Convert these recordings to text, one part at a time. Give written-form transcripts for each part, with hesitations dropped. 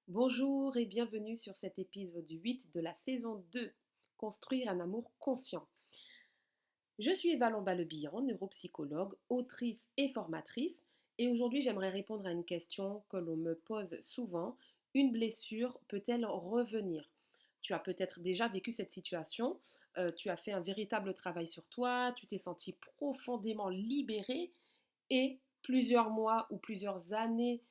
Bonjour et bienvenue sur cet épisode 8 de la saison 2, Construire un amour conscient. Je suis Eva Lomba-Lebihan, neuropsychologue, autrice et formatrice, et aujourd'hui j'aimerais répondre à une question que l'on me pose souvent. Une blessure peut-elle revenir? Tu as peut-être déjà vécu cette situation, tu as fait un véritable travail sur toi, tu t'es senti profondément libéré, et plusieurs mois ou plusieurs années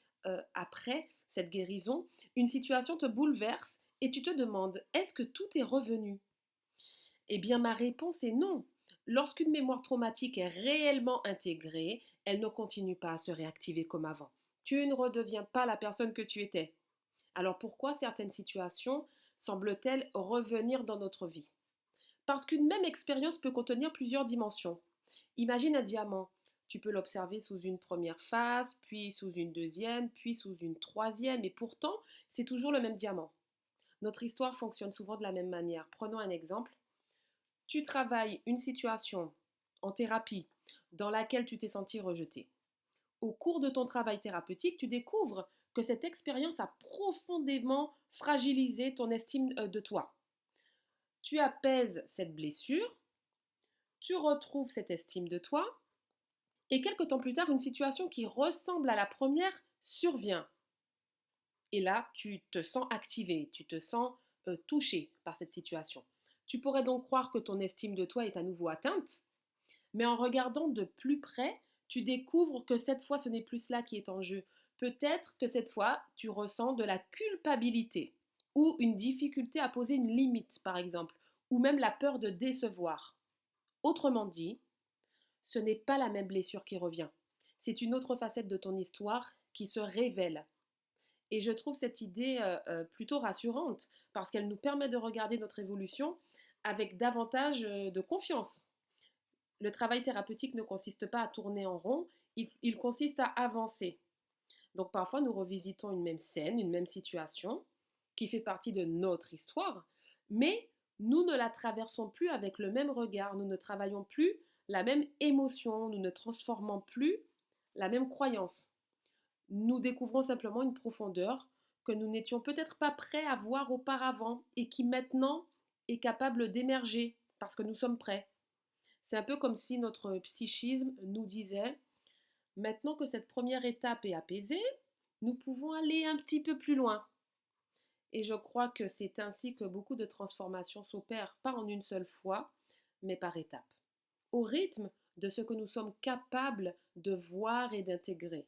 après cette guérison, une situation te bouleverse et tu te demandes, est-ce que tout est revenu? Eh bien, ma réponse est non. Lorsqu'une mémoire traumatique est réellement intégrée, elle ne continue pas à se réactiver comme avant. Tu ne redeviens pas la personne que tu étais. Alors pourquoi certaines situations semblent-elles revenir dans notre vie? Parce qu'une même expérience peut contenir plusieurs dimensions. Imagine un diamant. Tu peux l'observer sous une première phase, puis sous une deuxième, puis sous une troisième, et pourtant, c'est toujours le même diamant. Notre histoire fonctionne souvent de la même manière. Prenons un exemple. Tu travailles une situation en thérapie dans laquelle tu t'es senti rejeté. Au cours de ton travail thérapeutique, tu découvres que cette expérience a profondément fragilisé ton estime de toi. Tu apaises cette blessure, tu retrouves cette estime de toi, et quelque temps plus tard, une situation qui ressemble à la première survient. Et là, tu te sens activé, tu te sens touché par cette situation. Tu pourrais donc croire que ton estime de toi est à nouveau atteinte, mais en regardant de plus près, tu découvres que cette fois, ce n'est plus cela qui est en jeu. Peut-être que cette fois, tu ressens de la culpabilité ou une difficulté à poser une limite, par exemple, ou même la peur de décevoir. Autrement dit, ce n'est pas la même blessure qui revient. C'est une autre facette de ton histoire qui se révèle. Et je trouve cette idée plutôt rassurante parce qu'elle nous permet de regarder notre évolution avec davantage de confiance. Le travail thérapeutique ne consiste pas à tourner en rond, il consiste à avancer. Donc parfois nous revisitons une même scène, une même situation qui fait partie de notre histoire, mais nous ne la traversons plus avec le même regard, nous ne travaillons plus la même émotion, nous ne transformons plus la même croyance. Nous découvrons simplement une profondeur que nous n'étions peut-être pas prêts à voir auparavant et qui maintenant est capable d'émerger parce que nous sommes prêts. C'est un peu comme si notre psychisme nous disait, maintenant que cette première étape est apaisée, nous pouvons aller un petit peu plus loin. Et je crois que c'est ainsi que beaucoup de transformations s'opèrent, pas en une seule fois, mais par étapes, au rythme de ce que nous sommes capables de voir et d'intégrer.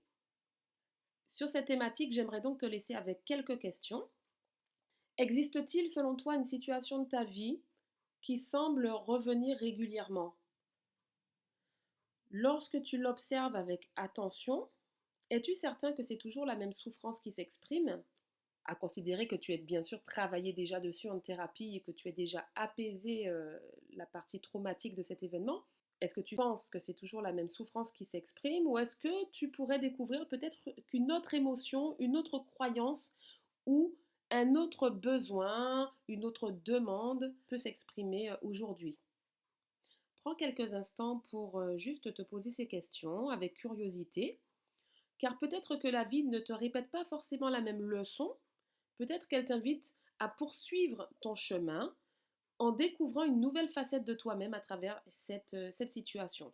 Sur cette thématique, j'aimerais donc te laisser avec quelques questions. Existe-t-il selon toi une situation de ta vie qui semble revenir régulièrement? Lorsque tu l'observes avec attention, es-tu certain que c'est toujours la même souffrance qui s'exprime? À considérer que tu aies bien sûr travaillé déjà dessus en thérapie et que tu aies déjà apaisé la partie traumatique de cet événement. Est-ce que tu penses que c'est toujours la même souffrance qui s'exprime ou est-ce que tu pourrais découvrir peut-être qu'une autre émotion, une autre croyance ou un autre besoin, une autre demande peut s'exprimer aujourd'hui? Prends quelques instants pour juste te poser ces questions avec curiosité, car peut-être que la vie ne te répète pas forcément la même leçon, peut-être qu'elle t'invite à poursuivre ton chemin en découvrant une nouvelle facette de toi-même à travers cette situation.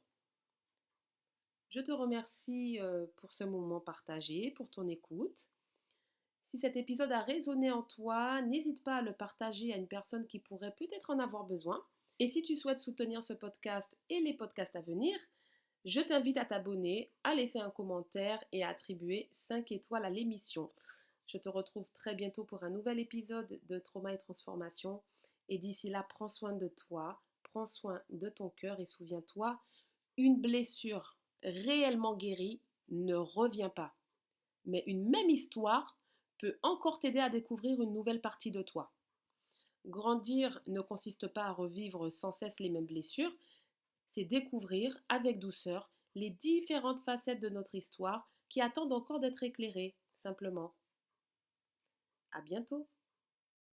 Je te remercie pour ce moment partagé, pour ton écoute. Si cet épisode a résonné en toi, n'hésite pas à le partager à une personne qui pourrait peut-être en avoir besoin. Et si tu souhaites soutenir ce podcast et les podcasts à venir, je t'invite à t'abonner, à laisser un commentaire et à attribuer 5 étoiles à l'émission. Je te retrouve très bientôt pour un nouvel épisode de Trauma et Transformation. Et d'ici là, prends soin de toi, prends soin de ton cœur et souviens-toi, une blessure réellement guérie ne revient pas. Mais une même histoire peut encore t'aider à découvrir une nouvelle partie de toi. Grandir ne consiste pas à revivre sans cesse les mêmes blessures, c'est découvrir avec douceur les différentes facettes de notre histoire qui attendent encore d'être éclairées, simplement. À bientôt!